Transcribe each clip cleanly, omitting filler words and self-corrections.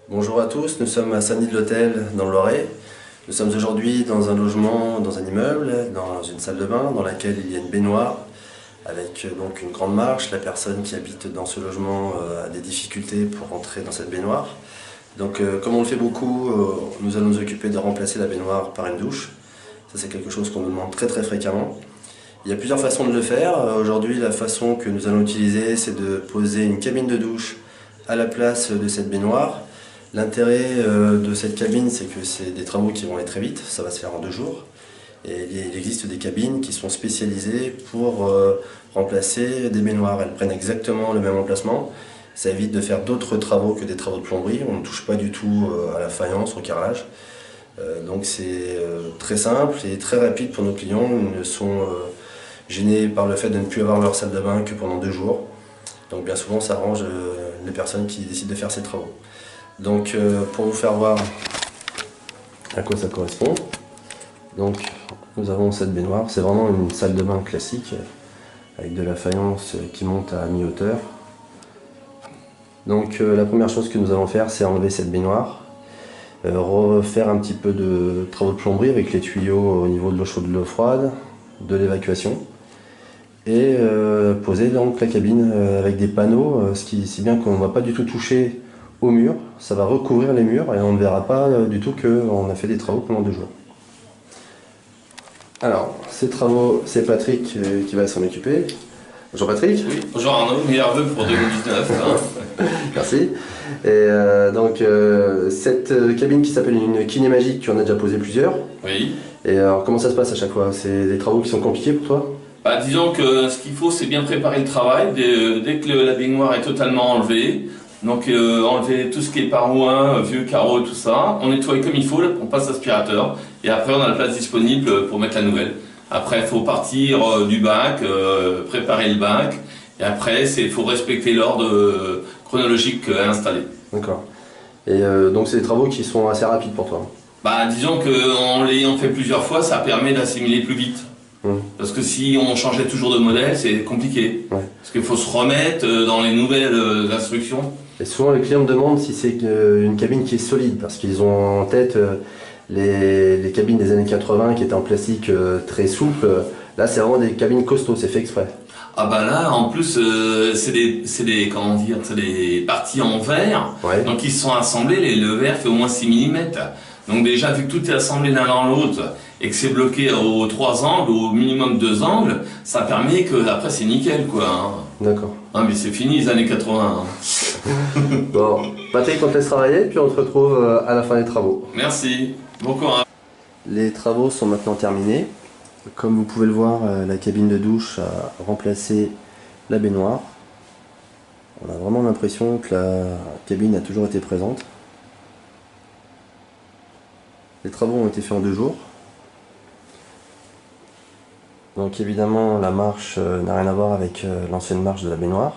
Bonjour à tous, nous sommes à Saint-Denis-de-l'Hôtel dans le Loiret. Nous sommes aujourd'hui dans un logement, dans un immeuble, dans une salle de bain dans laquelle il y a une baignoire avec donc une grande marche. La personne qui habite dans ce logement a des difficultés pour entrer dans cette baignoire. Donc comme on le fait beaucoup, nous allons nous occuper de remplacer la baignoire par une douche. Ça c'est quelque chose qu'on nous demande très fréquemment. Il y a plusieurs façons de le faire. Aujourd'hui la façon que nous allons utiliser c'est de poser une cabine de douche à la place de cette baignoire. L'intérêt de cette cabine, c'est que c'est des travaux qui vont aller très vite, ça va se faire en 2 jours. Et il existe des cabines qui sont spécialisées pour remplacer des baignoires. Elles prennent exactement le même emplacement. Ça évite de faire d'autres travaux que des travaux de plomberie. On ne touche pas du tout à la faïence, au carrelage. Donc c'est très simple et très rapide pour nos clients. Ils ne sont gênés par le fait de ne plus avoir leur salle de bain que pendant 2 jours. Donc bien souvent ça arrange les personnes qui décident de faire ces travaux. Donc pour vous faire voir à quoi ça correspond, donc nous avons cette baignoire, c'est vraiment une salle de bain classique avec de la faïence qui monte à mi-hauteur. Donc la première chose que nous allons faire, c'est enlever cette baignoire, refaire un petit peu de travaux de plomberie avec les tuyaux au niveau de l'eau chaude, de l'eau froide, de l'évacuation, et poser donc la cabine avec des panneaux, si bien qu'on ne va pas du tout toucher au mur, ça va recouvrir les murs et on ne verra pas du tout qu'on a fait des travaux pendant 2 jours. Alors, ces travaux, c'est Patrick qui va s'en occuper. Bonjour Patrick. Oui, bonjour Arnaud, meilleurs vœux pour 2019. Hein. Merci. Et donc, cette cabine qui s'appelle une kiné magique, tu en as déjà posé plusieurs. Oui. Et alors, comment ça se passe à chaque fois? C'est des travaux qui sont compliqués pour toi? Bah, disons que ce qu'il faut, c'est bien préparer le travail. Dès que la baignoire est totalement enlevée, donc enlever tout ce qui est parouin, vieux carreaux, tout ça, on nettoie comme il faut, on passe l'aspirateur, et après on a la place disponible pour mettre la nouvelle. Après, il faut partir du bac, préparer le bac, et après, il faut respecter l'ordre chronologique installé. D'accord. Et donc, c'est des travaux qui sont assez rapides pour toi? Bah, disons qu'en l'ayant fait plusieurs fois, ça permet d'assimiler plus vite. Parce que si on changeait toujours de modèle, c'est compliqué. Ouais. Parce qu'il faut se remettre dans les nouvelles instructions. Et souvent les clients me demandent si c'est une cabine qui est solide, parce qu'ils ont en tête les cabines des années 80 qui étaient en plastique très souple. Là c'est vraiment des cabines costauds, c'est fait exprès. Ah bah là, en plus, c'est comment dire, c'est des parties en verre. Ouais. Donc ils sont assemblés, le verre fait au moins 6 mm. Donc déjà, vu que tout est assemblé l'un dans l'autre, et que c'est bloqué aux 3 angles, au minimum 2 angles, ça permet que après c'est nickel quoi. Hein. D'accord. Ah mais c'est fini les années 80. Hein. Bon, Patrick, on te laisse travailler, puis on te retrouve à la fin des travaux. Merci. Bon courage. Les travaux sont maintenant terminés. Comme vous pouvez le voir, la cabine de douche a remplacé la baignoire. On a vraiment l'impression que la cabine a toujours été présente. Les travaux ont été faits en 2 jours. Donc évidemment la marche n'a rien à voir avec l'ancienne marche de la baignoire.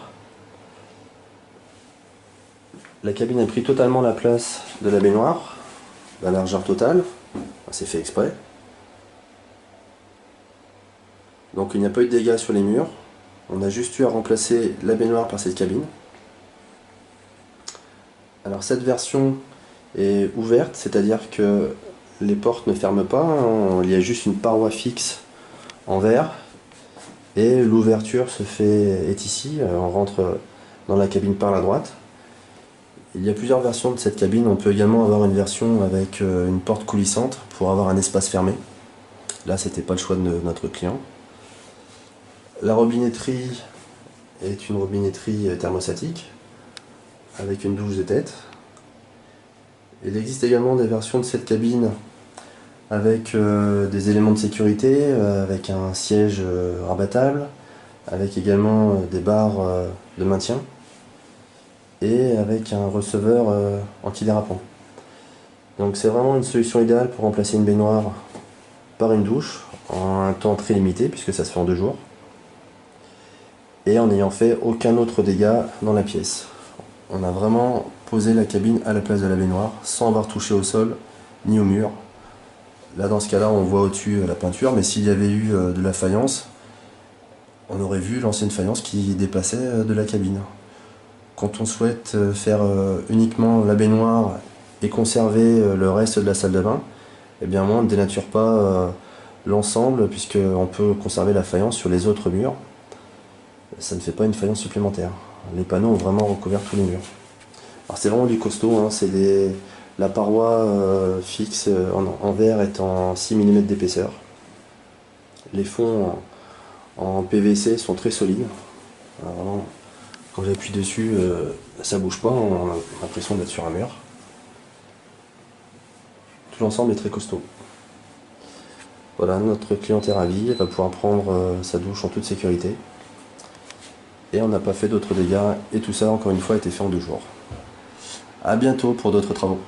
La cabine a pris totalement la place de la baignoire, la largeur totale, c'est fait exprès. Donc il n'y a pas eu de dégâts sur les murs, on a juste eu à remplacer la baignoire par cette cabine. Alors cette version est ouverte, c'est-à-dire que les portes ne ferment pas, hein, il y a juste une paroi fixe en verre et l'ouverture est ici, on rentre dans la cabine par la droite. Il y a plusieurs versions de cette cabine, on peut également avoir une version avec une porte coulissante pour avoir un espace fermé. Là c'était pas le choix de notre client. La robinetterie est une robinetterie thermostatique avec une douche de tête. Il existe également des versions de cette cabine avec des éléments de sécurité, avec un siège rabattable, avec également des barres de maintien et avec un receveur antidérapant. Donc c'est vraiment une solution idéale pour remplacer une baignoire par une douche en un temps très limité puisque ça se fait en 2 jours et en n'ayant fait aucun autre dégât dans la pièce. On a vraiment posé la cabine à la place de la baignoire sans avoir touché au sol ni au mur. Là dans ce cas là on voit au-dessus la peinture, mais s'il y avait eu de la faïence, on aurait vu l'ancienne faïence qui dépassait de la cabine. Quand on souhaite faire uniquement la baignoire et conserver le reste de la salle de bain, eh bien moi on ne dénature pas l'ensemble puisqu'on peut conserver la faïence sur les autres murs. Ça ne fait pas une faïence supplémentaire. Les panneaux ont vraiment recouvert tous les murs. Alors c'est vraiment du costaud, hein, la paroi fixe en verre est en 6 mm d'épaisseur. Les fonds en PVC sont très solides. Alors, vraiment, quand j'appuie dessus, ça bouge pas, on a l'impression d'être sur un mur. Tout l'ensemble est très costaud. Voilà, notre cliente est ravie, elle va pouvoir prendre sa douche en toute sécurité. Et on n'a pas fait d'autres dégâts, et tout ça, encore une fois, a été fait en 2 jours. A bientôt pour d'autres travaux.